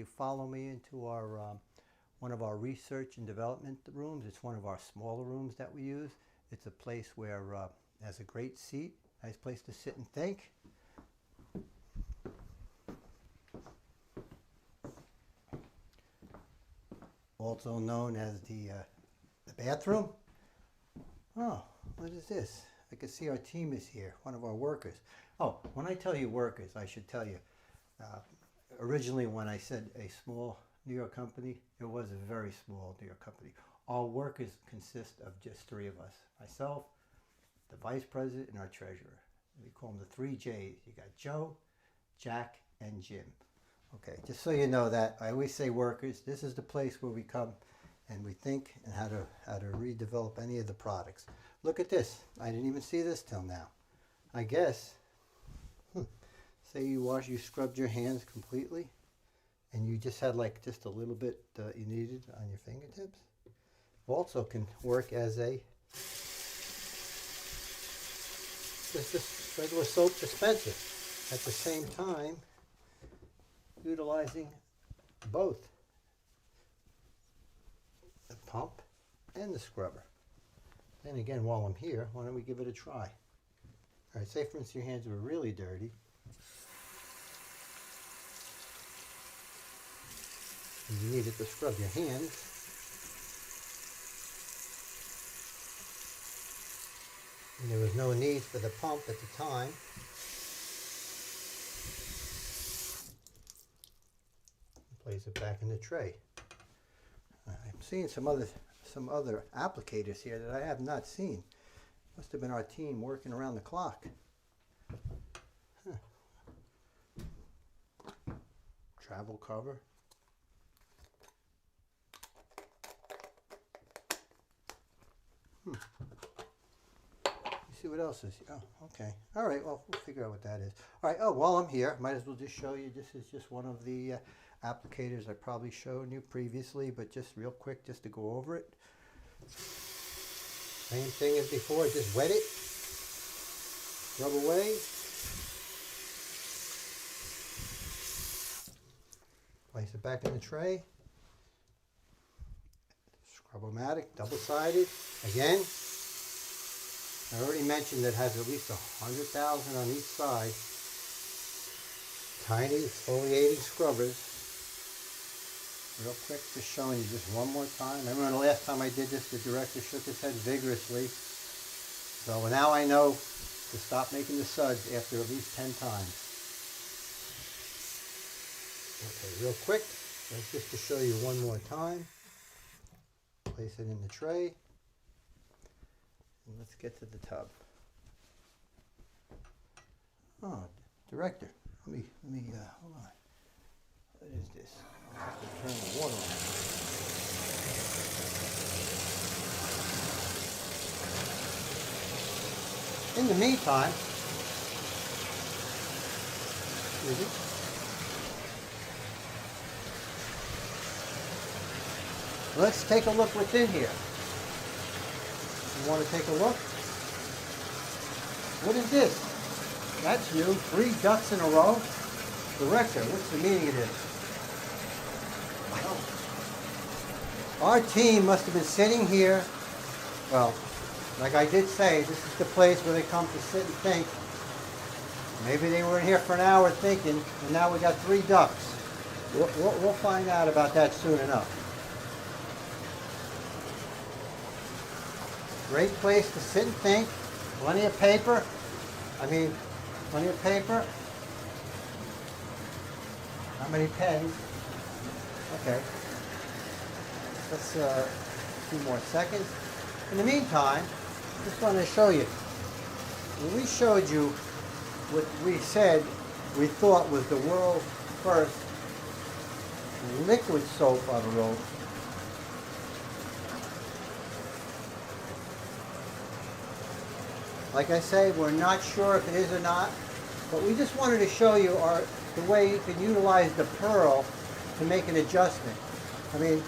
you follow me into our one of our research and development rooms. It's one of our smaller rooms that we use. It's a place where it has a great seat, nice place to sit and think. Also known as the bathroom. Oh, what is this? I can see our team is here, one of our workers. Oh, when I tell you workers, I should tell you, originally when I said a small New York company, it was a very small New York company. All workers consist of just three of us. Myself, the vice president, and our treasurer. We call them the three J's. You got Joe, Jack, and Jim. Okay, just so you know that, I always say workers. This is the place where we come and we think and how to redevelop any of the products. Look at this. I didn't even see this till now. I guess, say you scrubbed your hands completely and you just had like just a little bit you needed on your fingertips. Also can work as a just regular soap dispenser at the same time, utilizing both the pump and the scrubber. Then again, while I'm here, why don't we give it a try? All right, say for instance your hands were really dirty. And you needed to scrub your hands. And there was no need for the pump at the time. Place it back in the tray. I'm seeing some other applicators here that I have not seen. Must have been our team working around the clock. Travel cover. You see what else is here? Oh, okay. All right, well, we'll figure out what that is. All right, oh, while I'm here, might as well just show you, this is just one of the applicators I probably showed you previously, but just real quick, just to go over it. Same thing as before, just wet it, rub away. Place it back in the tray. Scrub-o-matic, double-sided. Again, I already mentioned that it has at least 100,000 on each side. Tiny exfoliating scrubbers. Real quick, just showing you just one more time. I remember the last time I did this, the director shook his head vigorously. So now I know to stop making the suds after at least 10 times. Okay, real quick, that's just to show you one more time. Place it in the tray. And let's get to the tub. Oh, director, let me hold on. What is this? I have to turn the water on. In the meantime, let's take a look within here. You want to take a look? What is this? That's new. 3 ducks in a row. Director, what's the meaning of this? Our team must have been sitting here. Well, like I did say, this is the place where they come to sit and think. Maybe they were in here for an hour thinking, and now we got 3 ducks. We'll find out about that soon enough. Great place to sit and think. Plenty of paper. Plenty of paper. How many pens? Okay. Let's a few more seconds. In the meantime, just want to show you. When we showed you what we said we thought was the world's first liquid soap on the road. Like I say, we're not sure if it is or not, but we just wanted to show you the way you can utilize the pearl to make an adjustment. I mean,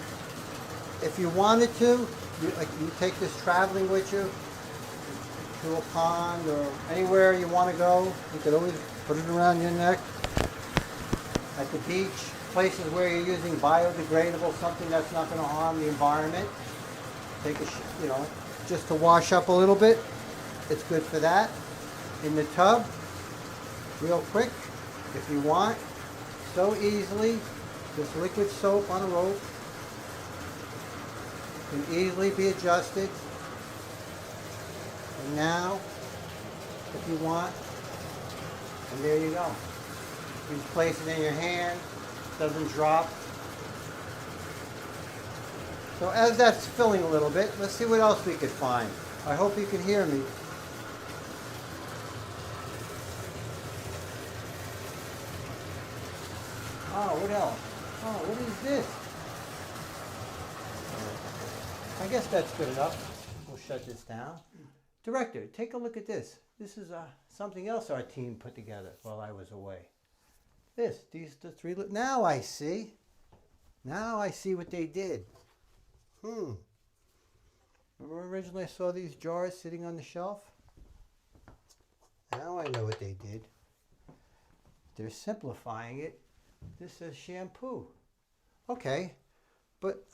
if you wanted to, you take this traveling with you to a pond or anywhere you want to go. You could always put it around your neck. At the beach, places where you're using biodegradable, something that's not going to harm the environment. Take a, you know, just to wash up a little bit. It's good for that. In the tub, real quick, if you want. So easily, this liquid soap on a rope can easily be adjusted. And now, if you want, and there you go. You just place it in your hand, doesn't drop. So as that's filling a little bit, let's see what else we could find. I hope you can hear me. Oh, what else? Oh, what is this? I guess that's good enough. We'll shut this down. Director, take a look at this. This is something else our team put together while I was away. These the three. Now I see. Now I see what they did. Remember originally I saw these jars sitting on the shelf? Now I know what they did. They're simplifying it. This says shampoo. Okay, but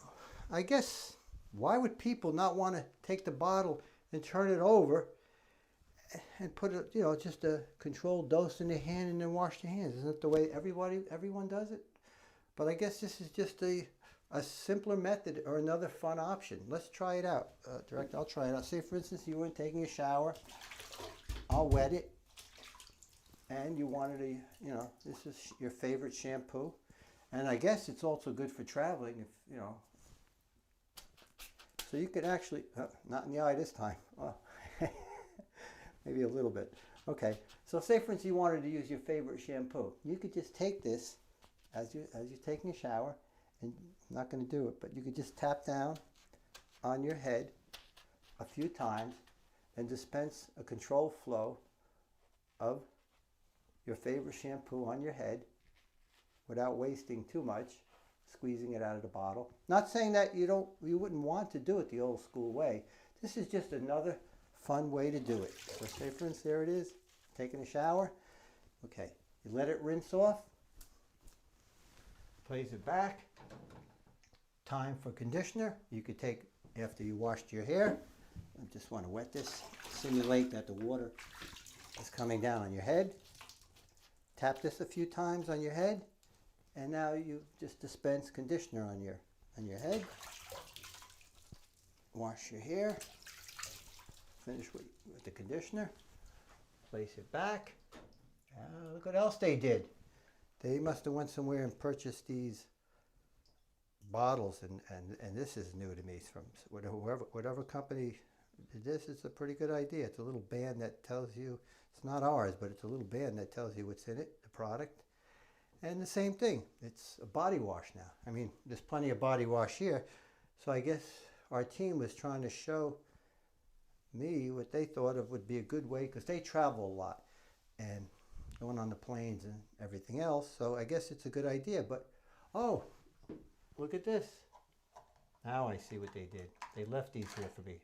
I guess why would people not want to take the bottle and turn it over and put it, you know, just a controlled dose in their hand and then wash their hands? Isn't that the way everyone does it? But I guess this is just a simpler method or another fun option. Let's try it out. Director, I'll try it out. Say, for instance, you weren't taking a shower. I'll wet it. And you wanted to, you know, this is your favorite shampoo. And I guess it's also good for traveling, if, you know. So you could actually, not in the eye this time. Oh. Maybe a little bit. Okay, so say for instance you wanted to use your favorite shampoo. You could just take this as you're taking a shower, and I'm not going to do it, but you could just tap down on your head a few times and dispense a controlled flow of your favorite shampoo on your head without wasting too much, squeezing it out of the bottle. Not saying that you wouldn't want to do it the old school way. This is just another fun way to do it. So say for instance, there it is, taking a shower. Okay, you let it rinse off, place it back. Time for conditioner. You could take after you washed your hair. I just want to wet this, simulate that the water is coming down on your head. Tap this a few times on your head, and now you just dispense conditioner on your head. Wash your hair. Finish with the conditioner. Place it back. Look what else they did. They must have went somewhere and purchased these bottles, and this is new to me. From whatever company did this, it's a pretty good idea. It's a little band that tells you, it's not ours, but it's a little band that tells you what's in it, the product. And the same thing, it's a body wash now. I mean, there's plenty of body wash here. So I guess our team was trying to show me what they thought of would be a good way, because they travel a lot and going on the planes and everything else. So I guess it's a good idea. But, oh, look at this. Now I see what they did. They left these here for me,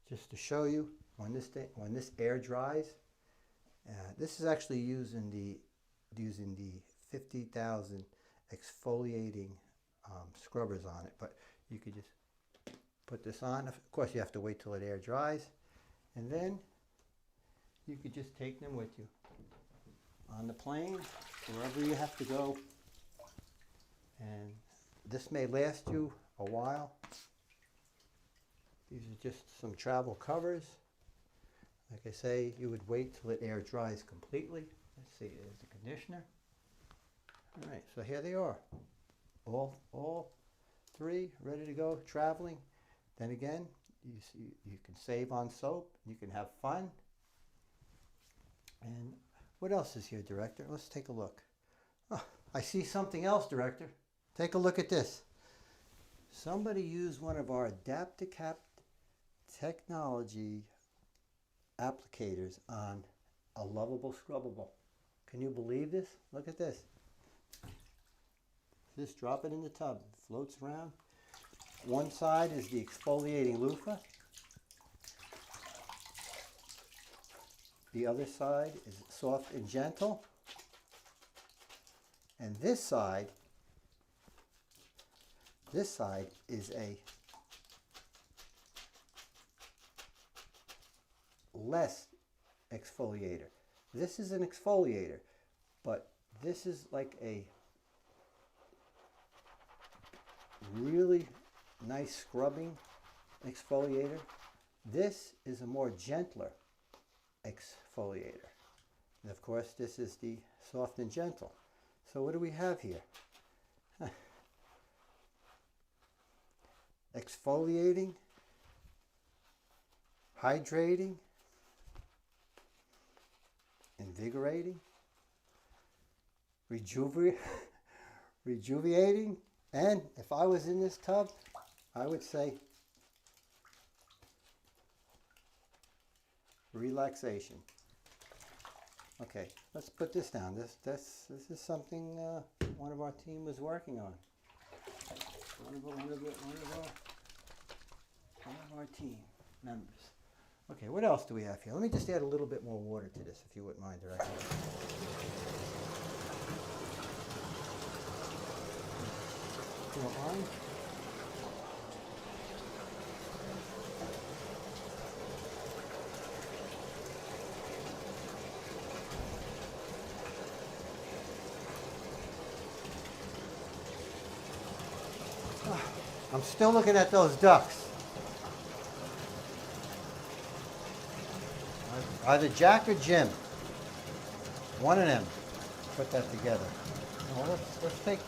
just to show you when this air dries. This is actually using the 50,000 exfoliating scrubbers on it, but you could just put this on. Of course, you have to wait till it air dries, and then you could just take them with you on the plane, wherever you have to go. And this may last you a while. These are just some travel covers. Like I say, you would wait till it air dries completely. Let's see, there's the conditioner. All right, so here they are. All three ready to go traveling. Then again, you can save on soap. You can have fun. And what else is here, Director? Let's take a look. Oh, I see something else, Director. Take a look at this. Somebody used one of our Adaptacap technology applicators on a Lovable Scrubbable. Can you believe this? Look at this. Just drop it in the tub. It floats around. One side is the exfoliating loofah. The other side is soft and gentle. And this side is a less exfoliator. This is an exfoliator, but this is like a really nice scrubbing exfoliator. This is a more gentler exfoliator. And of course, this is the soft and gentle. So what do we have here? Exfoliating, hydrating, invigorating, rejuvenating, and if I was in this tub, I would say relaxation. Okay, let's put this down. This is something one of our team was working on. One of our team members. Okay, what else do we have here? Let me just add a little bit more water to this, if you wouldn't mind, Director. You don't mind? I'm still looking at those ducks. Either Jack or Jim. One of them put that together. Well, let's take.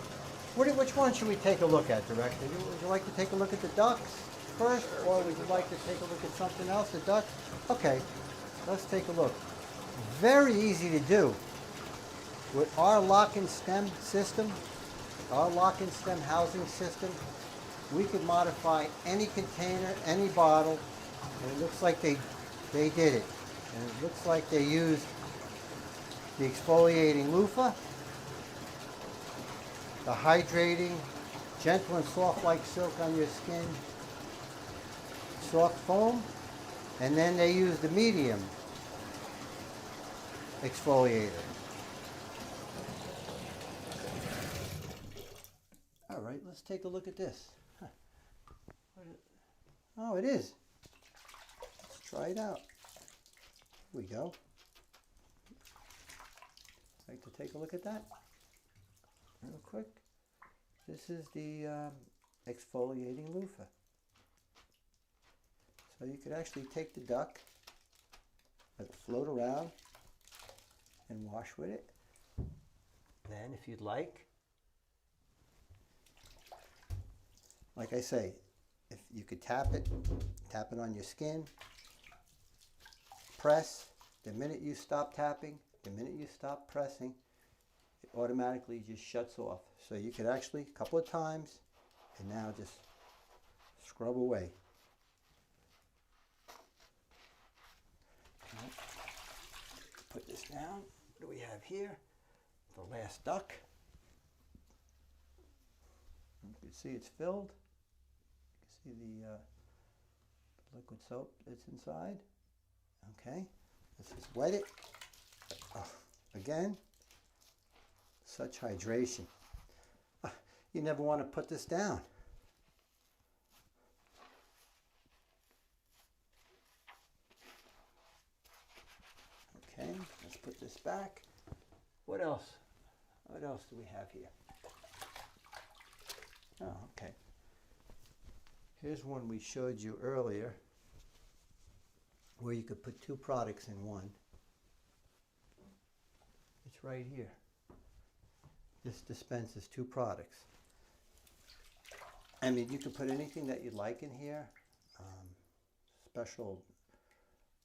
Which one should we take a look at, Director? Would you like to take a look at the ducks first, or would you like to take a look at something else? The ducks. Okay, let's take a look. Very easy to do. With our lock and stem system, our lock and stem housing system, we could modify any container, any bottle, and it looks like they did it. And it looks like they used the exfoliating loofah, the hydrating, gentle and soft like silk on your skin, soft foam, and then they used the medium exfoliator. All right, let's take a look at this. Huh. Oh, it is. Let's try it out. Here we go. Like to take a look at that real quick. This is the exfoliating loofah. So you could actually take the duck, let it float around, and wash with it. Then, if you'd like I say, if you could tap it on your skin, press. The minute you stop tapping, the minute you stop pressing, it automatically just shuts off. So you could actually, a couple of times, and now just scrub away. Okay. Put this down. What do we have here? The last duck. You can see it's filled. You can see the liquid soap that's inside. Okay, let's just wet it. Oh, again, such hydration. You never want to put this down. Okay, let's put this back. What else? What else do we have here? Oh, okay. Here's one we showed you earlier, where you could put two products in one. It's right here. This dispenses two products. I mean, you could put anything that you'd like in here. Special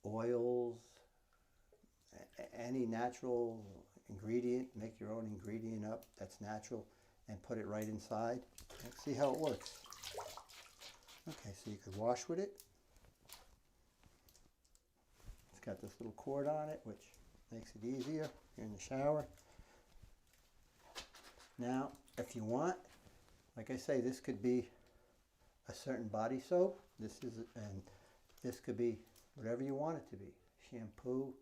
oils, any natural ingredient, make your own ingredient up that's natural and put it right inside. Let's see how it works. Okay, so you could wash with it. It's got this little cord on it, which makes it easier. You're in the shower. Now, if you want, like I say, this could be a certain body soap. And this could be whatever you want it to be. Shampoo.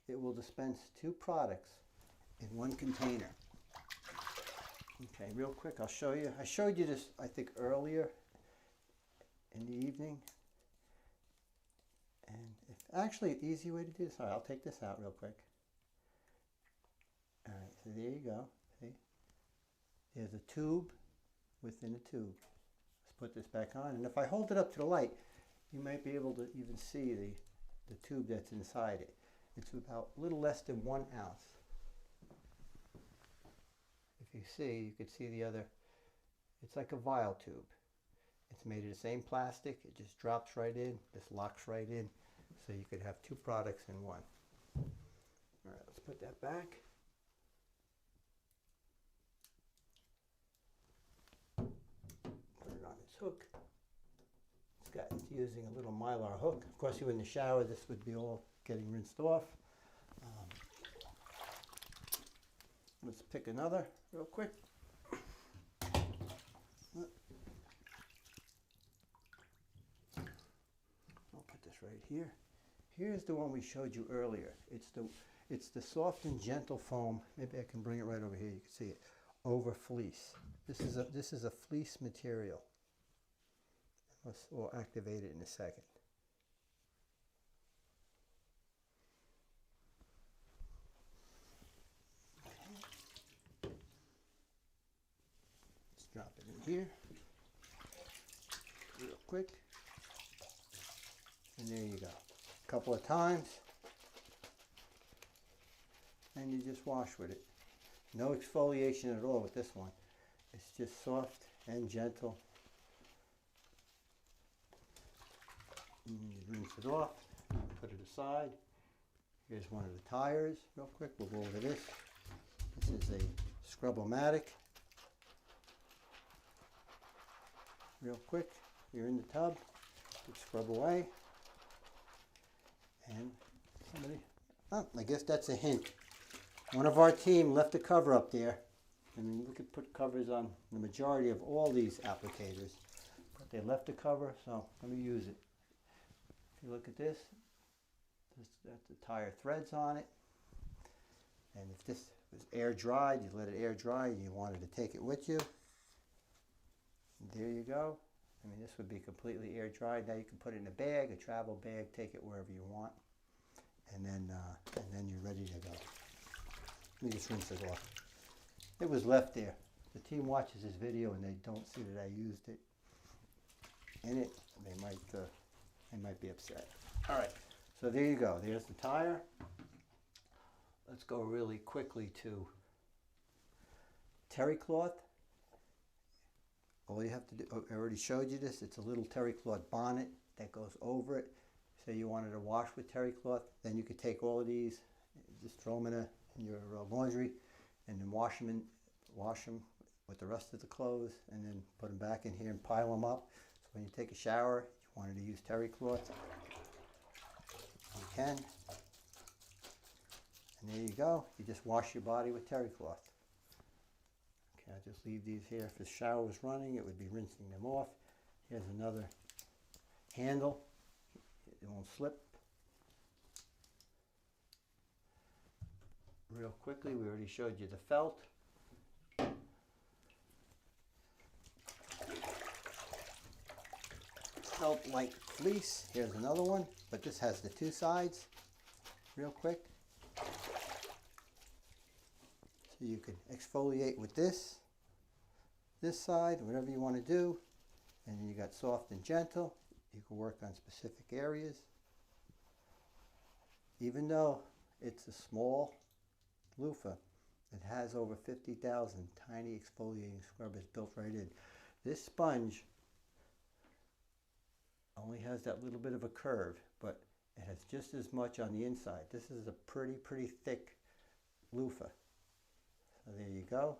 It will dispense two products in one container. Okay, real quick, I'll show you. I showed you this, I think, earlier in the evening. And if actually an easy way to do this, I'll take this out real quick. All right, so there you go. See? There's a tube within a tube. Let's put this back on. And if I hold it up to the light, you might be able to even see the tube that's inside it. It's about a little less than 1 ounce. If you see, you could see the other, it's like a vial tube. It's made of the same plastic. It just drops right in. This locks right in. So you could have 2 products in one. All right, let's put that back. Put it on its hook. It's using a little Mylar hook. Of course, you're in the shower. This would be all getting rinsed off. Let's pick another real quick. I'll put this right here. Here's the one we showed you earlier. It's the soft and gentle foam. Maybe I can bring it right over here. You can see it. Over fleece. This is a fleece material. We'll activate it in a second. Let's drop it in here real quick. And there you go. A couple of times. And you just wash with it. No exfoliation at all with this one. It's just soft and gentle. And you rinse it off, put it aside. Here's one of the tires, real quick. We'll go over this. This is a Scrub-O-Matic. Real quick, you're in the tub, you scrub away. And somebody, I guess that's a hint. One of our team left a cover up there. I mean, we could put covers on the majority of all these applicators, but they left a cover, so let me use it. If you look at this, that's the tire threads on it. And if this was air dried, you let it air dry and you wanted to take it with you, there you go. I mean, this would be completely air dried. Now you can put it in a bag, a travel bag, take it wherever you want, and then you're ready to go. Let me just rinse it off. It was left there. The team watches this video and they don't see that I used it in it. They might be upset. All right, so there you go. There's the tire. Let's go really quickly to terry cloth. All you have to do, I already showed you this. It's a little terry cloth bonnet that goes over it. Say you wanted to wash with terry cloth, then you could take all of these, just throw them in your laundry, and then wash them with the rest of the clothes, and then put them back in here and pile them up. So when you take a shower, you wanted to use terry cloth, you can. And there you go. You just wash your body with terry cloth. Okay, I'll just leave these here. If the shower was running, it would be rinsing them off. Here's another handle. It won't slip. Real quickly, we already showed you the felt. Felt like fleece. Here's another one, but this has the 2 sides. Real quick. So you could exfoliate with this side, whatever you want to do. And then you got soft and gentle. You can work on specific areas. Even though it's a small loofah, it has over 50,000 tiny exfoliating scrubbers built right in. This sponge only has that little bit of a curve, but it has just as much on the inside. This is a pretty thick loofah. So there you go.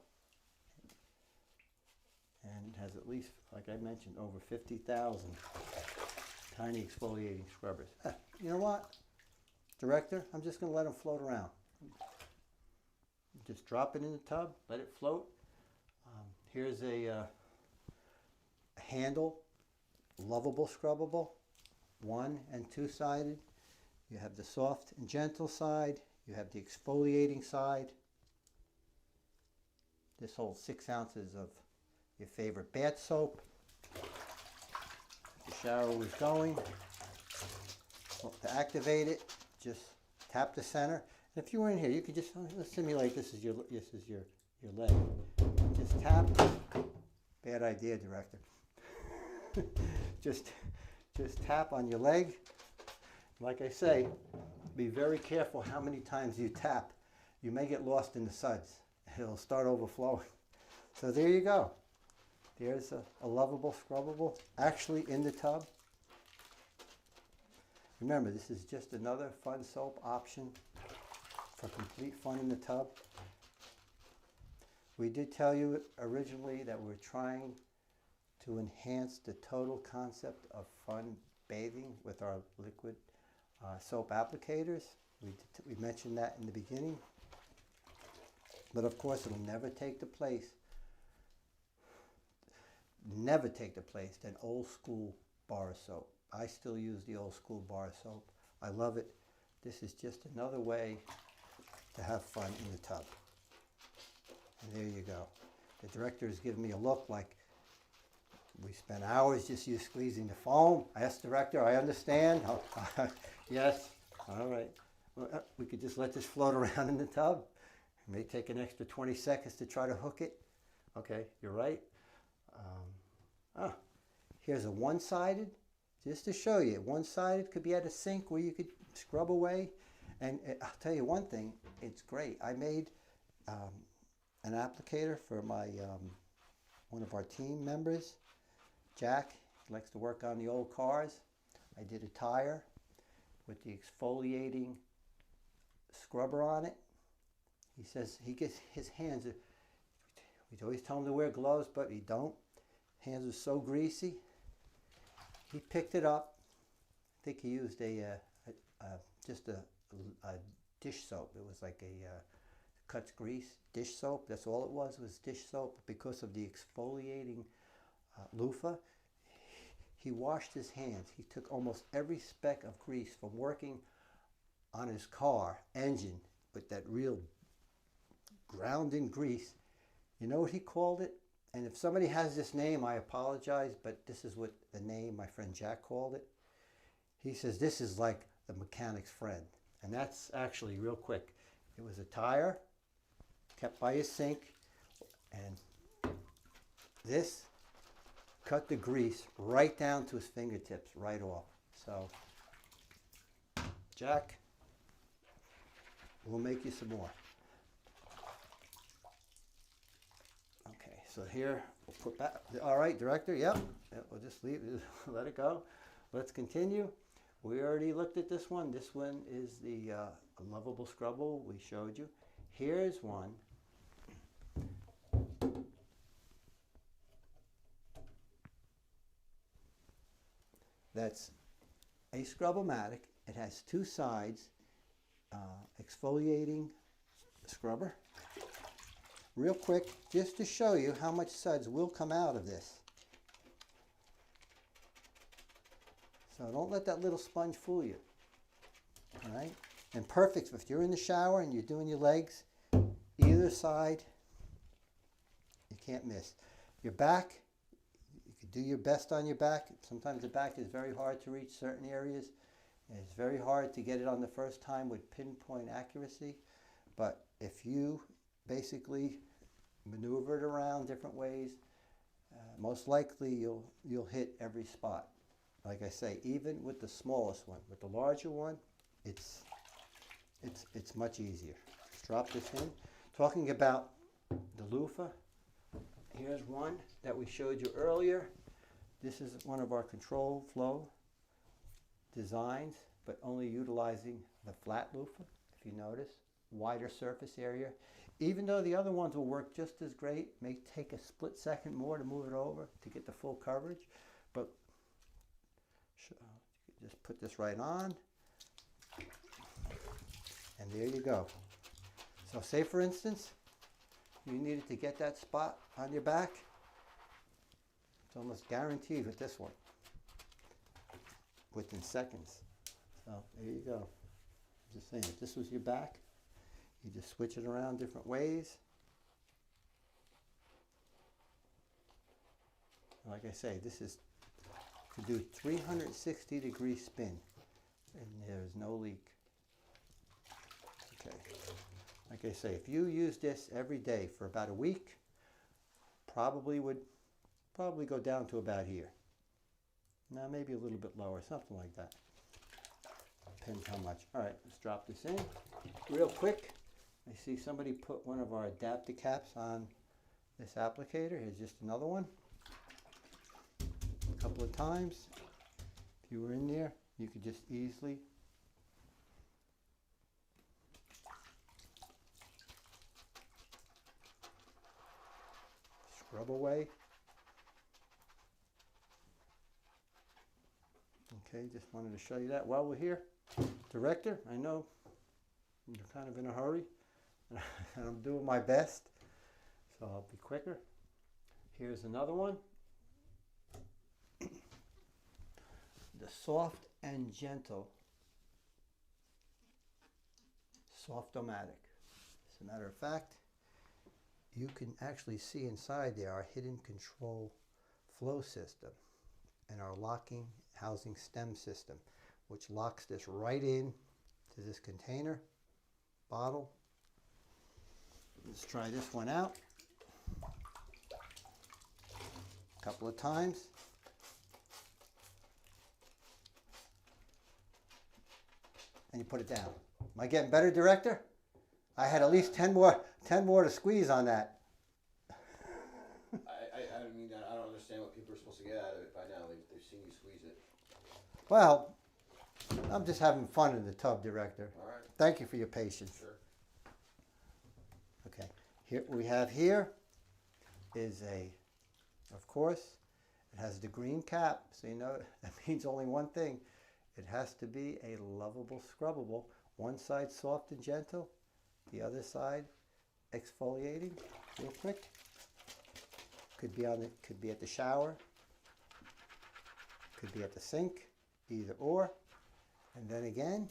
And it has at least, like I mentioned, over 50,000 tiny exfoliating scrubbers. You know what, Director? I'm just going to let them float around. Just drop it in the tub, let it float. Here's a handle, lovable scrubbable, 1 and 2-sided. You have the soft and gentle side. You have the exfoliating side. This holds 6 ounces of your favorite bath soap. The shower was going. Well, to activate it, just tap the center. And if you were in here, you could just let's simulate this is your leg. Just tap. Bad idea, director. just tap on your leg. Like I say, be very careful how many times you tap. You may get lost in the suds. It'll start overflowing. So there you go. There's a lovable, scrubbable, actually in the tub. Remember, this is just another fun soap option for complete fun in the tub. We did tell you originally that we're trying to enhance the total concept of fun bathing with our liquid soap applicators. We mentioned that in the beginning. But of course, it'll never take the place than old school bar soap. I still use the old school bar soap. I love it. This is just another way to have fun in the tub. And there you go. The director is giving me a look like we spent hours just squeezing the foam. I asked the director, I understand. Oh, yes, all right. Well, we could just let this float around in the tub. It may take an extra 20 seconds to try to hook it. Okay, you're right. Here's a one-sided, just to show you. One-sided could be at a sink where you could scrub away. And I'll tell you one thing, it's great. I made an applicator for my one of our team members, Jack. He likes to work on the old cars. I did a tire with the exfoliating scrubber on it. He says he gets his hands, we always tell him to wear gloves, but he don't. Hands are so greasy. He picked it up. I think he used just a dish soap. It was like a cuts grease dish soap. That's all it was dish soap. Because of the exfoliating loofah, he washed his hands. He took almost every speck of grease from working on his car engine with that real ground-in grease. You know what he called it? And if somebody has this name, I apologize, but this is what the name my friend Jack called it. He says this is like the mechanic's friend. And that's actually, real quick, it was a tire kept by his sink, and this cut the grease right down to his fingertips, right off. So, Jack, we'll make you some more. Okay, so here, we'll put back, all right, director, yep, we'll just leave, let it go. Let's continue. We already looked at this one. This one is the lovable scrubbable we showed you. Here's one that's a Scrub-O-Matic. It has two sides, exfoliating scrubber. Real quick, just to show you how much suds will come out of this. So don't let that little sponge fool you. All right? And perfect if you're in the shower and you're doing your legs, either side, you can't miss. Your back, you can do your best on your back. Sometimes the back is very hard to reach certain areas. And it's very hard to get it on the first time with pinpoint accuracy. But if you basically maneuver it around different ways, most likely you'll hit every spot. Like I say, even with the smallest one, with the larger one, it's much easier. Just drop this in. Talking about the loofah, here's one that we showed you earlier. This is one of our control flow designs, but only utilizing the flat loofah, if you notice. Wider surface area. Even though the other ones will work just as great, may take a split second more to move it over to get the full coverage, but just put this right on, and there you go. So say for instance, you needed to get that spot on your back, it's almost guaranteed with this one, within seconds. So there you go. I'm just saying, if this was your back, you just switch it around different ways. like I say, this is to do 360-degree spin, and there's no leak. Okay, like I say, if you use this every day for about a week, probably go down to about here. Now maybe a little bit lower, something like that. Depends how much. All right, let's drop this in real quick. I see somebody put one of our Adaptacaps on this applicator. Here's just another one. A couple of times. If you were in there, you could just easily scrub away. Okay, just wanted to show you that while we're here. Director, I know you're kind of in a hurry, and I'm doing my best, so I'll be quicker. Here's another one. The Soft and Gentle Soft-O-Matic. As a matter of fact, you can actually see inside there our hidden control flow system and our locking housing stem system, which locks this right in to this container bottle. Let's try this one out a couple of times. And you put it down. Am I getting better, Director? I had at least 10 more to squeeze on that. I mean, I don't understand what people are supposed to get out of it by now. They've seen you squeeze it. Well, I'm just having fun in the tub, Director. All right. Thank you for your patience. Sure. Okay, here we have is of course, it has the green cap, so you know that means only one thing. It has to be a lovable, scrubbable. One side soft and gentle, the other side exfoliating. Real quick. Could be at the shower. Could be at the sink. Either or. And then again,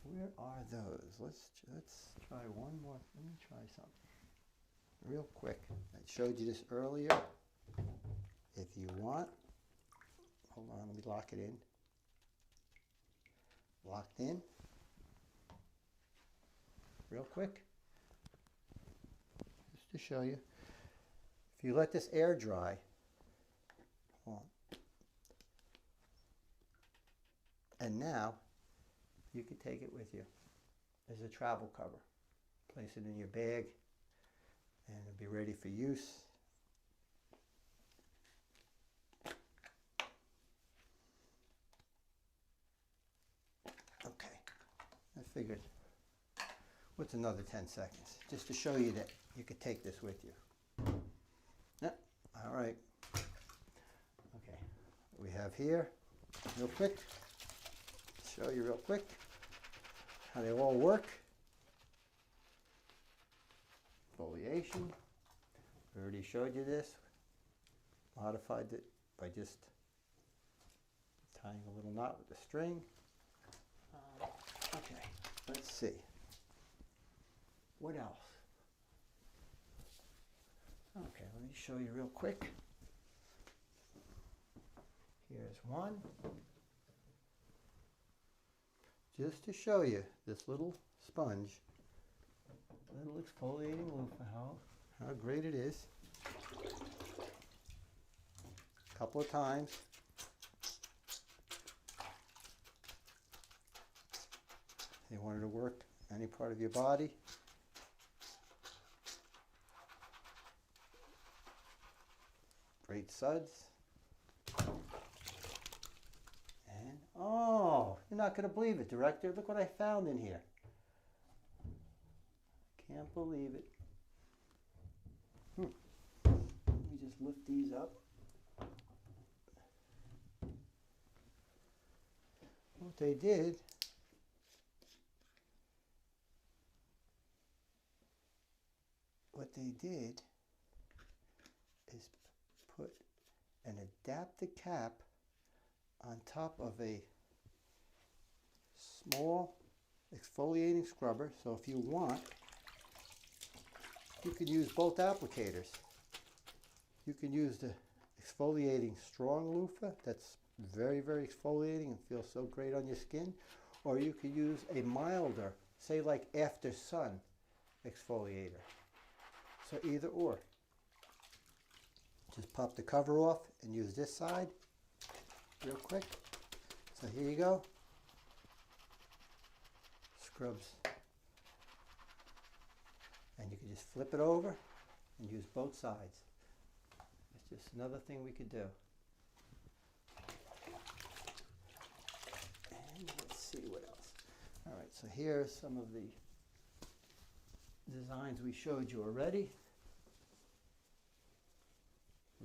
where are those? Let's try one more. Let me try something real quick. I showed you this earlier. If you want, hold on, let me lock it in. Locked in. Real quick. Just to show you. If you let this air dry, hold on. And now, you can take it with you as a travel cover. Place it in your bag and it'll be ready for use. Okay, I figured, what's another 10 seconds? Just to show you that you could take this with you. Yep, all right. Okay, we have here, real quick, show you real quick how they all work. Foliation, we already showed you this. Modified it by just tying a little knot with the string. Okay, let's see. What else? Okay, let me show you real quick. Here's one. Just to show you this little sponge, little exfoliating loofah, how great it is. A couple of times. You want it to work any part of your body. Great suds. And, oh, you're not going to believe it, Director. Look what I found in here. Can't believe it. Let me just lift these up. What they did is put an Adaptacap on top of a small exfoliating scrubber. So if you want, you can use both applicators. You can use the exfoliating strong loofah that's very, very exfoliating and feels so great on your skin. Or you could use a milder, say like after sun exfoliator. So either or. Just pop the cover off and use this side real quick. So here you go. Scrubs. And you can just flip it over and use both sides. It's just another thing we could do. And let's see what else. All right, so here's some of the designs we showed you already.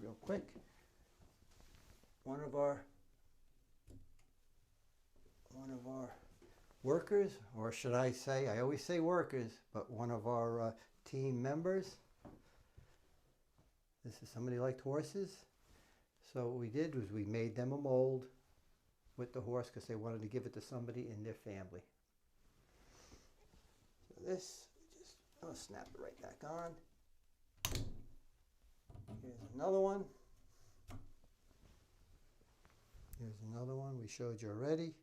Real quick. One of our workers, or should I say, I always say workers, but one of our team members. This is somebody who liked horses. So what we did was we made them a mold with the horse because they wanted to give it to somebody in their family. So this, I'll snap it right back on. Here's another one. Here's another one we showed you already.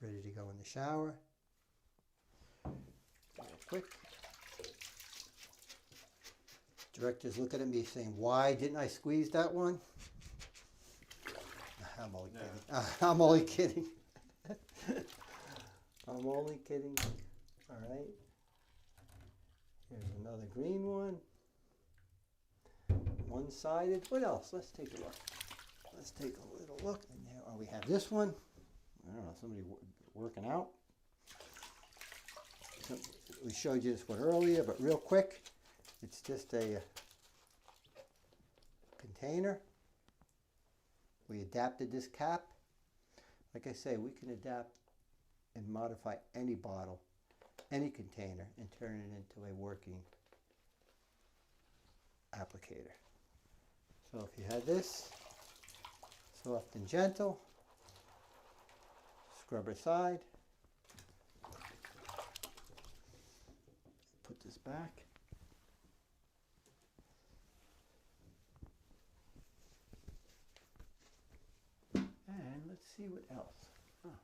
Ready to go in the shower. Real quick. Director's looking at me saying, why didn't I squeeze that one? I'm only kidding. I'm only kidding. I'm only kidding. All right. Here's another green one. One-sided. What else? Let's take a look. Let's take a little look in there. Oh, we have this one. I don't know, somebody working out. So we showed you this one earlier, but real quick, it's just a container. We adapted this cap. Like I say, we can adapt and modify any bottle, any container, and turn it into a working applicator. So if you had this, soft and gentle, scrubber side, put this back. And let's see what else. Oh.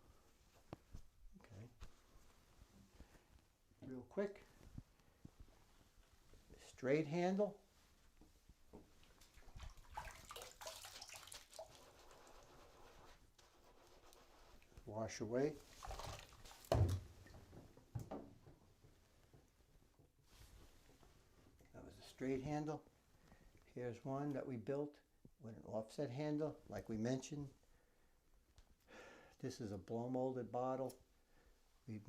Okay. Real quick. Straight handle. Wash away. That was a straight handle. Here's one that we built with an offset handle, like we mentioned. This is a blow molded bottle. We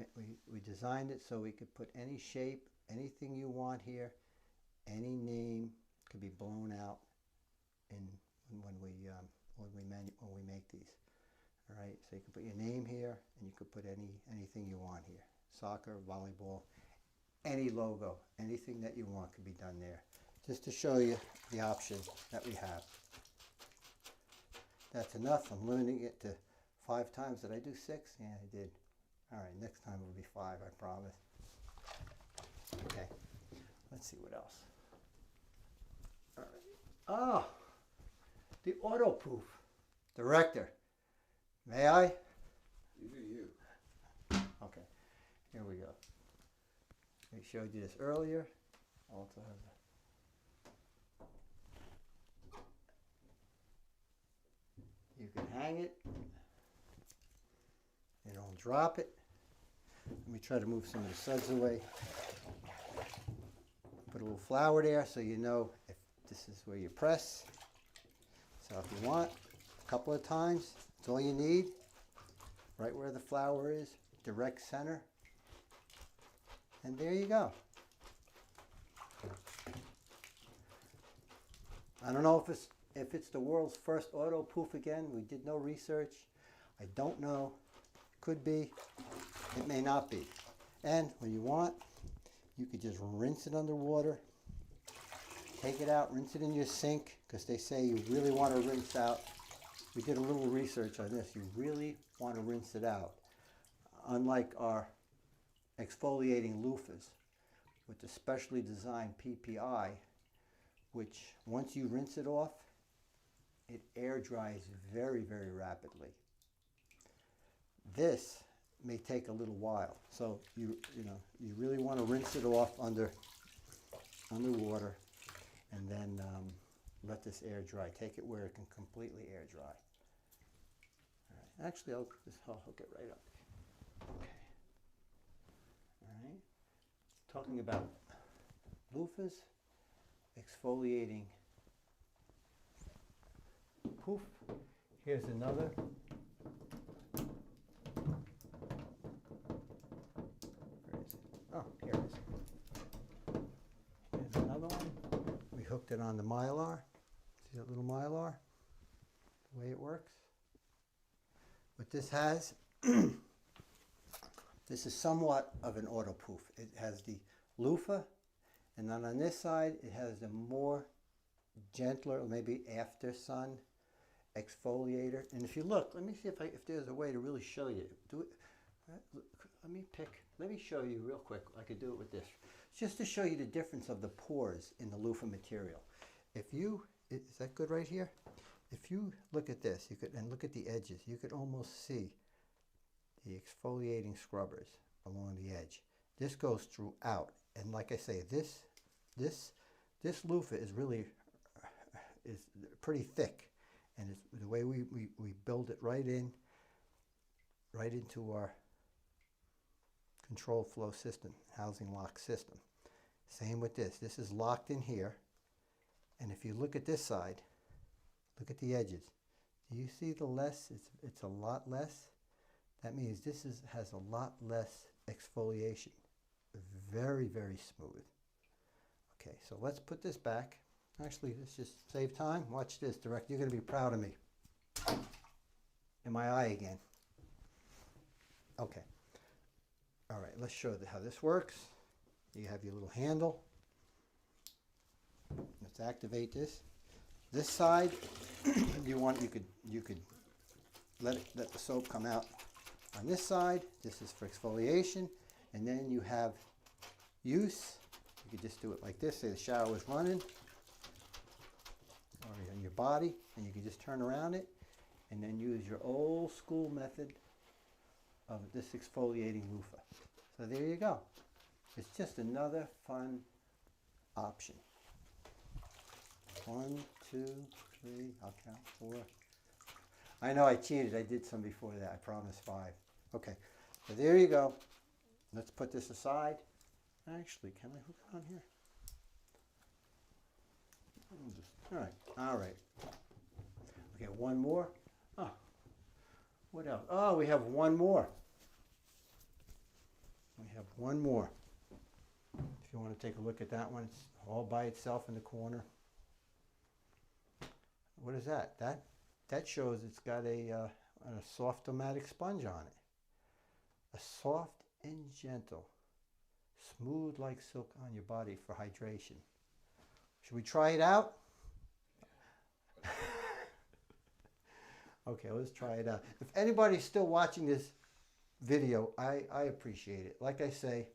designed it so we could put any shape, anything you want here, any name could be blown out when we make these. All right, so you can put your name here, and you could put anything you want here. Soccer, volleyball, any logo, anything that you want could be done there. Just to show you the options that we have. That's enough. I'm limiting it to 5 times. Did I do 6? Yeah, I did. All right, next time it'll be 5, I promise. Okay, let's see what else. All right. Oh, the autoproof. Director, may I? You do you. Okay, here we go. We showed you this earlier. Also has you can hang it. You don't drop it. Let me try to move some of the suds away. Put a little flour there so you know if this is where you press. So if you want, a couple of times, that's all you need. Right where the flour is, direct center. And there you go. I don't know if it's the world's first autoproof again. We did no research. I don't know. Could be. It may not be. And when you want, you could just rinse it underwater. Take it out, rinse it in your sink, because they say you really want to rinse out. We did a little research on this. You really want to rinse it out. Unlike our exfoliating loofahs with the specially designed PPI, which once you rinse it off, it air dries very, very rapidly. This may take a little while, so you really want to rinse it off under water, and then let this air dry. Take it where it can completely air dry. All right. Actually, I'll hook it right up. Okay. All right. Talking about loofahs, exfoliating poof. Here's another. Where is it? Oh, here it is. Here's another one. We hooked it on the Mylar. See that little Mylar? The way it works. What this has, this is somewhat of an auto poof. It has the loofah, and then on this side it has the more gentler, or maybe after sun exfoliator. And if you look, let me see if there's a way to really show you. Do it. Let me show you real quick. I could do it with this, just to show you the difference of the pores in the loofah material. Is that good right here? If you look at this, and look at the edges, you could almost see the exfoliating scrubbers along the edge. This goes throughout, and like I say, this loofah is really pretty thick, and it's the way we build it right into our control flow system, housing lock system. Same with this. This is locked in here, and if you look at this side, look at the edges. Do you see the less? It's a lot less. That means this has a lot less exfoliation. Very, very smooth. Okay, so let's put this back. Actually, let's just save time. Watch this, Director. You're going to be proud of me. In my eye again. Okay. All right, let's show how this works. You have your little handle. Let's activate this. This side, you could let the soap come out on this side. This is for exfoliation, and then you have use. You could just do it like this. Say the shower is running, or on your body, and you can just turn around it, and then use your old school method of this exfoliating loofah. So there you go. It's just another fun option. 1, 2, 3, I'll count 4. I know I cheated. I did some before that. I promised 5. Okay, so there you go. Let's put this aside. Actually, can I hook it on here? All right. Okay, one more. Oh, what else? Oh, we have one more. We have one more. If you want to take a look at that one, it's all by itself in the corner. What is that? That shows it's got a soft-o-matic sponge on it. A soft and gentle, smooth like silk on your body for hydration. Should we try it out? Okay, let's try it out. If anybody's still watching this video, I appreciate it. Like I say,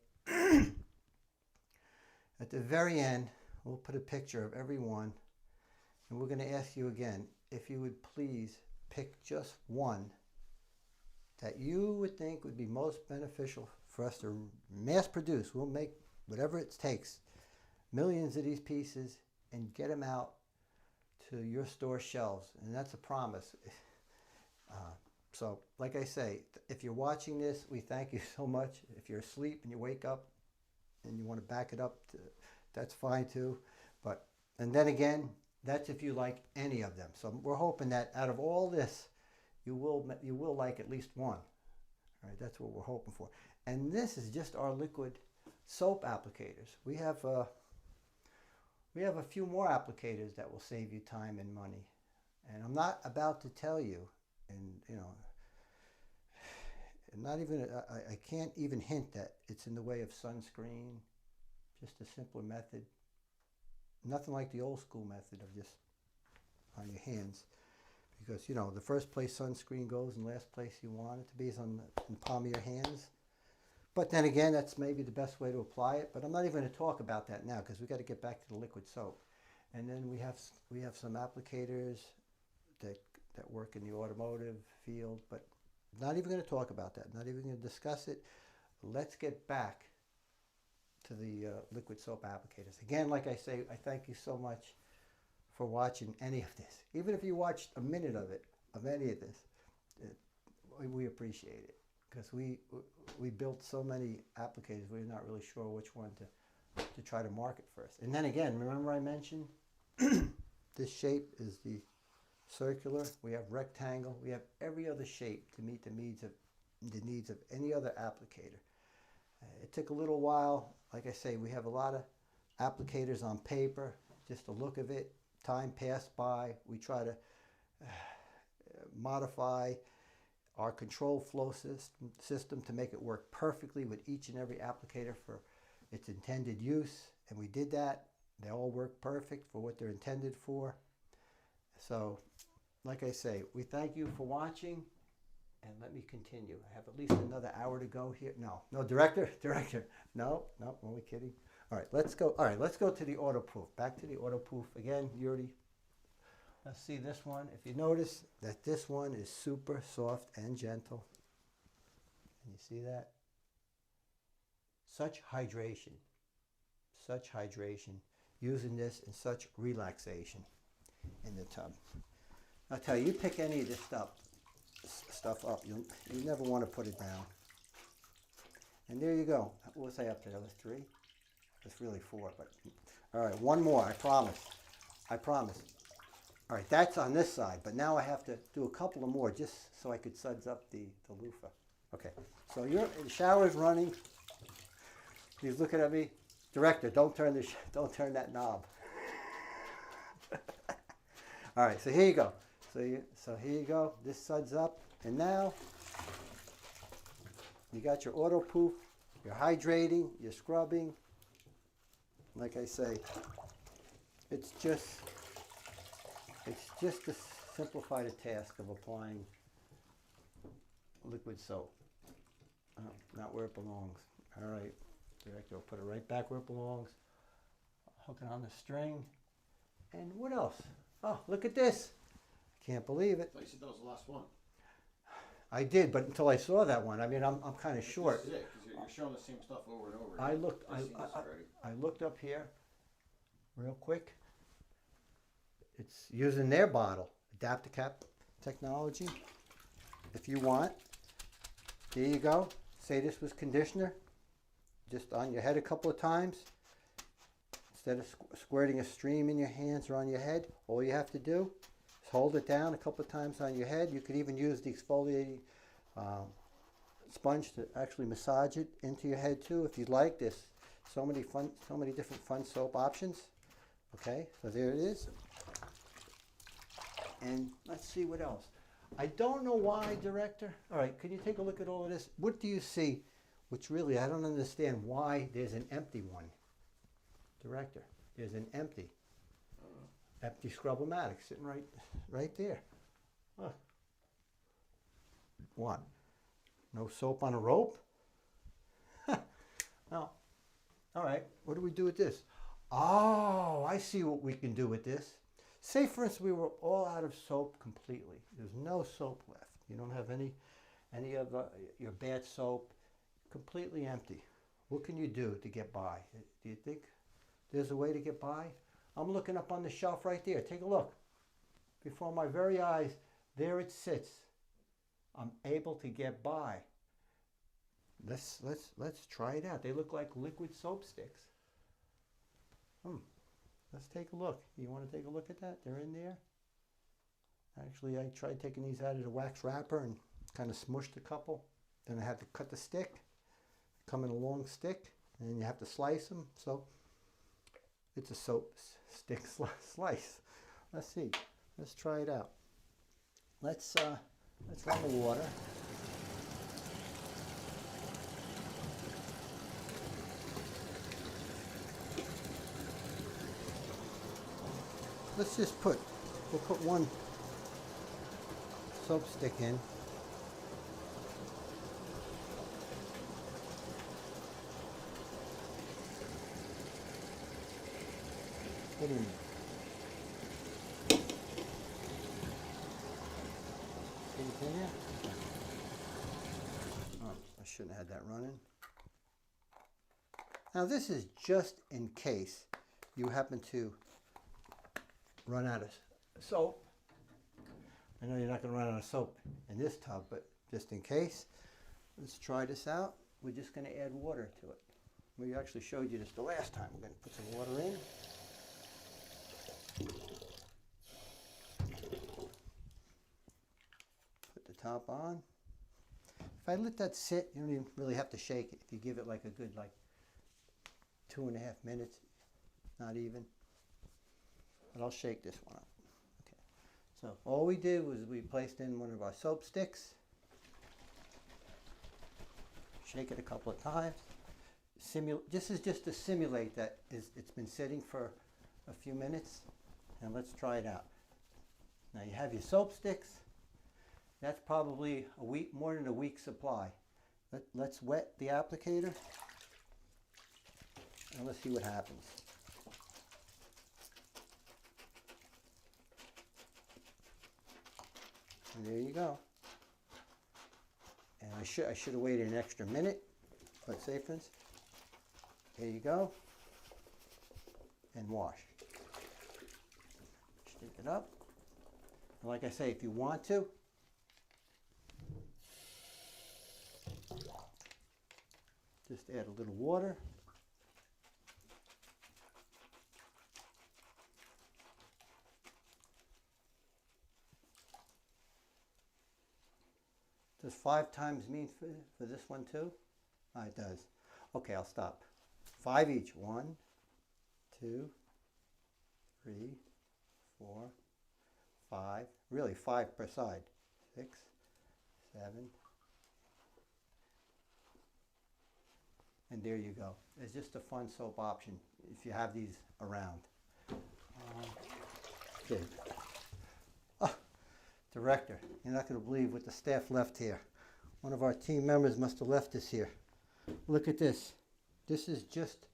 at the very end, we'll put a picture of everyone, and we're going to ask you again if you would please pick just one that you would think would be most beneficial for us to mass produce. We'll make whatever it takes, millions of these pieces, and get them out to your store shelves. And that's a promise. So, like I say, if you're watching this, we thank you so much. If you're asleep and you wake up and you want to back it up, that's fine too. And then again, that's if you like any of them. So we're hoping that out of all this, you will like at least one. All right, that's what we're hoping for. And this is just our liquid soap applicators. We have a few more applicators that will save you time and money. And I'm not about to tell you, and I can't even hint that it's in the way of sunscreen. Just a simpler method. Nothing like the old school method of just on your hands. Because, the first place sunscreen goes and last place you want it to be is in the palm of your hands. But then again, that's maybe the best way to apply it. But I'm not even going to talk about that now because we've got to get back to the liquid soap. And then we have some applicators that work in the automotive field, but not even going to talk about that. Not even going to discuss it. Let's get back to the liquid soap applicators. Again, like I say, I thank you so much for watching any of this. Even if you watched a minute of it, of any of this, we appreciate it, because we built so many applicators, we're not really sure which one to try to market first. And then again, remember I mentioned this shape is the circular, we have rectangle, we have every other shape to meet the needs of any other applicator. It took a little while. Like I say, we have a lot of applicators on paper, just the look of it. Time passed by. We try to modify our control flow system to make it work perfectly with each and every applicator for its intended use. And we did that. They all work perfect for what they're intended for. So, like I say, we thank you for watching. And let me continue. I have at least another hour to go here. No, director. No, only kidding. All right, let's go. All right, let's go to the autoproof. Back to the autoproof again. You already. Let's see this one. If you notice that this one is super soft and gentle. Can you see that? Such hydration. Using this and such relaxation in the tub. I'll tell you, you pick any of this stuff up, you never want to put it down. And there you go. What was I up to? That was 3? It's really 4, but all right, one more. I promise. All right, that's on this side, but now I have to do a couple of more just so I could suds up the loofah. Okay, so the shower's running. He's looking at me. Director, don't turn that knob. All right, so here you go. So here you go. This suds up, and now you got your autoproof. You're hydrating. You're scrubbing. Like I say, it's just to simplify the task of applying liquid soap. Not where it belongs. All right, director, I'll put it right back where it belongs. Hook it on the string. And what else? Oh, look at this. Can't believe it. I thought you said that was the last one. I did, but until I saw that one. I mean, I'm kind of short. This is it, because you're showing the same stuff over and over. I looked. I've seen this already. I looked up here, real quick. It's using their bottle, Adaptacap technology. If you want, there you go. Say this was conditioner, just on your head a couple of times. Instead of squirting a stream in your hands or on your head, all you have to do is hold it down a couple of times on your head. You could even use the exfoliating sponge to actually massage it into your head too, if you'd like. There's so many different fun soap options. Okay, so there it is. And let's see what else. I don't know why, director. All right, can you take a look at all of this? What do you see? Which really, I don't understand why there's an empty one. Director, there's an empty Scrub-O-Matic sitting right there. Huh. What? No soap on a rope? No. All right, what do we do with this? Oh, I see what we can do with this. Say, for instance, we were all out of soap completely. There's no soap left. You don't have any of your bad soap, completely empty. What can you do to get by? Do you think there's a way to get by? I'm looking up on the shelf right there. Take a look. Before my very eyes, there it sits. I'm able to get by. Let's try it out. They look like liquid soap sticks. Let's take a look. You want to take a look at that? They're in there. Actually, I tried taking these out of the wax wrapper and kind of smushed a couple. Then I had to cut the stick. Come in a long stick, and then you have to slice them. So it's a soap stick slice. Let's see. Let's try it out. Let's run the water. Let's just we'll put one soap stick in. Put in. in there? Oh, I shouldn't have had that running. Now this is just in case you happen to run out of soap. I know you're not going to run out of soap in this tub, but just in case, let's try this out. We're just going to add water to it. We actually showed you this the last time. We're going to put some water in. Put the top on. If I let that sit, you don't even really have to shake it. If you give it like a good 2.5 minutes, not even. But I'll shake this one up. Okay. So all we did was we placed in one of our soap sticks. Shake it a couple of times. This is just to simulate that it's been sitting for a few minutes. And let's try it out. Now you have your soap sticks. That's probably a week, more than a week's supply. Let's wet the applicator and let's see what happens. And there you go. And I should have waited an extra minute, but say for instance, here you go, and wash. Stick it up. And like I say, if you want to, just add a little water. Does 5 times mean for this one too? Ah, it does. Okay, I'll stop. 5 each. 1, 2, 3, 4, 5. Really 5 per side. 6, 7. And there you go. It's just a fun soap option if you have these around. Okay. Oh, Director, you're not going to believe what the staff left here. One of our team members must have left this here. Look at this. This is just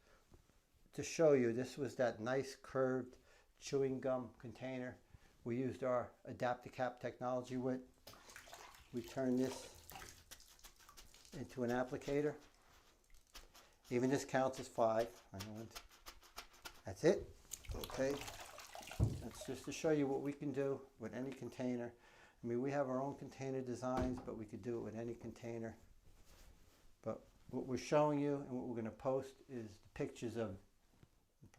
to show you, this was that nice curved chewing gum container we used our Adaptacap technology with. We turned this into an applicator. Even this counts as 5. That's it. Okay. That's just to show you what we can do with any container. I mean, we have our own container designs, but we could do it with any container. But what we're showing you and what we're going to post is pictures of,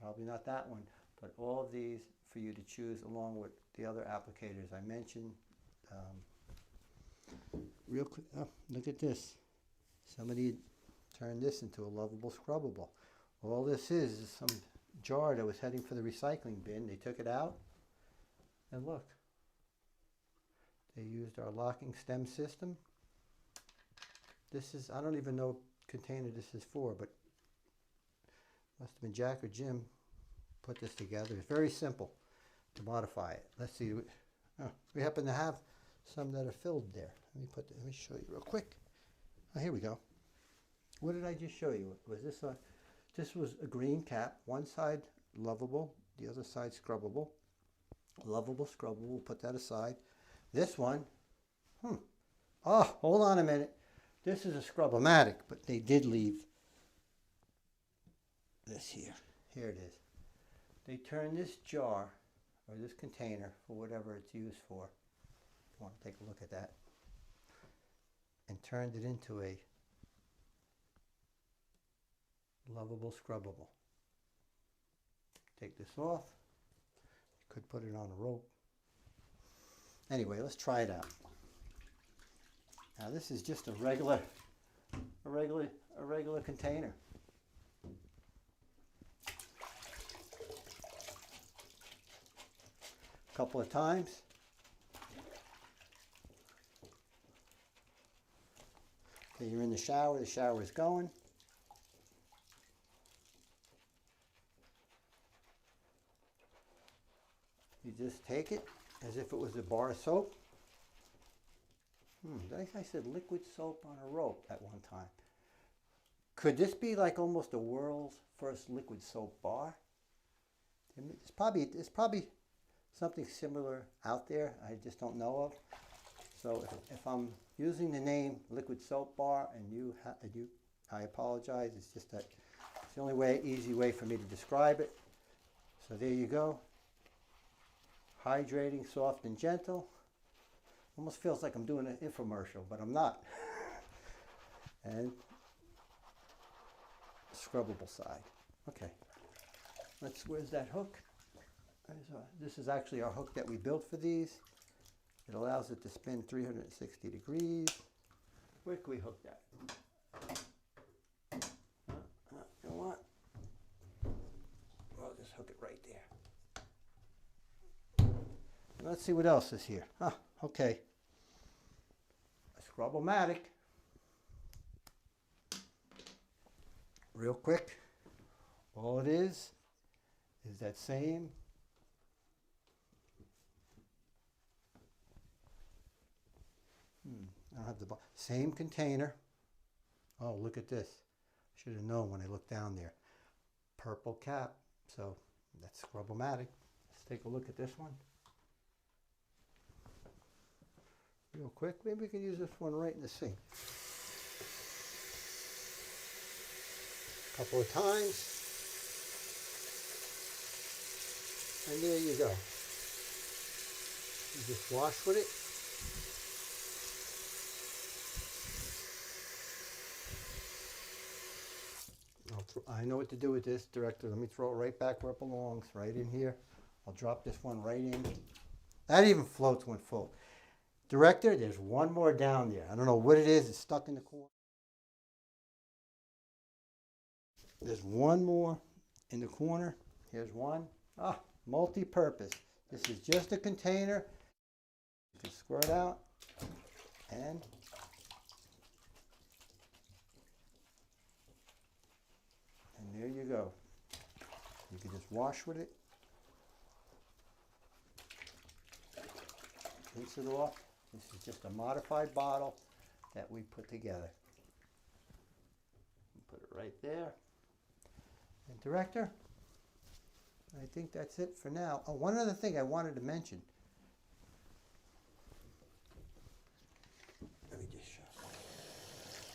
probably not that one, but all of these for you to choose along with the other applicators I mentioned. Real quick, oh, look at this. Somebody turned this into a lovable scrubbable. All this is some jar that was heading for the recycling bin. They took it out, and look. They used our locking stem system. This is, I don't even know what container this is for, but must have been Jack or Jim put this together. It's very simple to modify it. Let's see. Oh, we happen to have some that are filled there. Let me show you real quick. Oh, here we go. What did I just show you? Was this a? This was a green cap. One side lovable, the other side scrubbable. Lovable, scrubbable. We'll put that aside. This one, oh, hold on a minute. This is a Scrub-O-Matic, but they did leave this here. Here it is. They turned this jar, or this container, for whatever it's used for. If you want to take a look at that. And turned it into a lovable, scrubbable. Take this off. You could put it on a rope. Anyway, let's try it out. Now this is just a regular container. A couple of times. Okay, you're in the shower is going. You just take it as if it was a bar of soap. I said liquid soap on a rope at one time. Could this be like almost the world's first liquid soap bar? It's probably something similar out there. I just don't know of. So if I'm using the name Liquid Soap Bar and I apologize. It's just that it's the only way, easy way for me to describe it. So there you go. Hydrating, soft and gentle. Almost feels like I'm doing an infomercial, but I'm not. And scrubbable side. Okay. Where's that hook? This is actually our hook that we built for these. It allows it to spin 360 degrees. Where can we hook that? You know what? I'll just hook it right there. Let's see what else is here. Okay. A Scrub-O-Matic. Real quick. All it is that same I don't have the same container. Oh, look at this. Should have known when I looked down there. Purple cap. So that's Scrub-O-Matic. Let's take a look at this one. Real quick. Maybe we can use this one right in the sink. A couple of times. And there you go. You just wash with it. I know what to do with this, Director. Let me throw it right back where it belongs, right in here. I'll drop this one right in. That even floats when full. Director, there's one more down there. I don't know what it is. It's stuck in the corner. There's one more in the corner. Here's one. Multi-purpose. This is just a container. You can squirt out and there you go. You can just wash with it. Rinse it off. This is just a modified bottle that we put together. Put it right there. And Director, I think that's it for now. Oh, one other thing I wanted to mention. Let me just show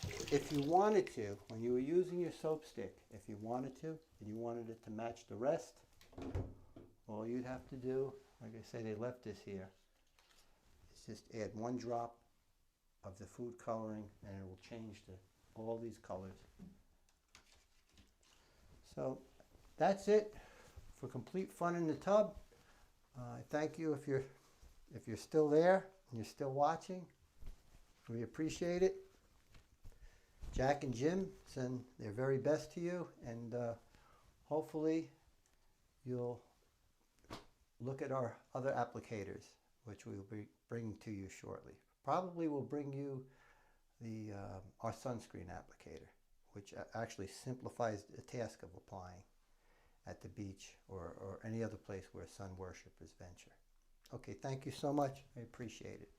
you. If you wanted to, when you were using your soap stick, if you wanted to, and you wanted it to match the rest, all you'd have to do, like I say, they left this here, is just add 1 drop of the food coloring and it will change all these colors. So that's it for Complete Fun in the Tub. Thank you if you're still there and you're still watching. We appreciate it. Jack and Jim send their very best to you, and hopefully you'll look at our other applicators, which we will be bringing to you shortly. Probably will bring you our sunscreen applicator, which actually simplifies the task of applying at the beach or any other place where sun worshippers venture. Okay, thank you so much. I appreciate it.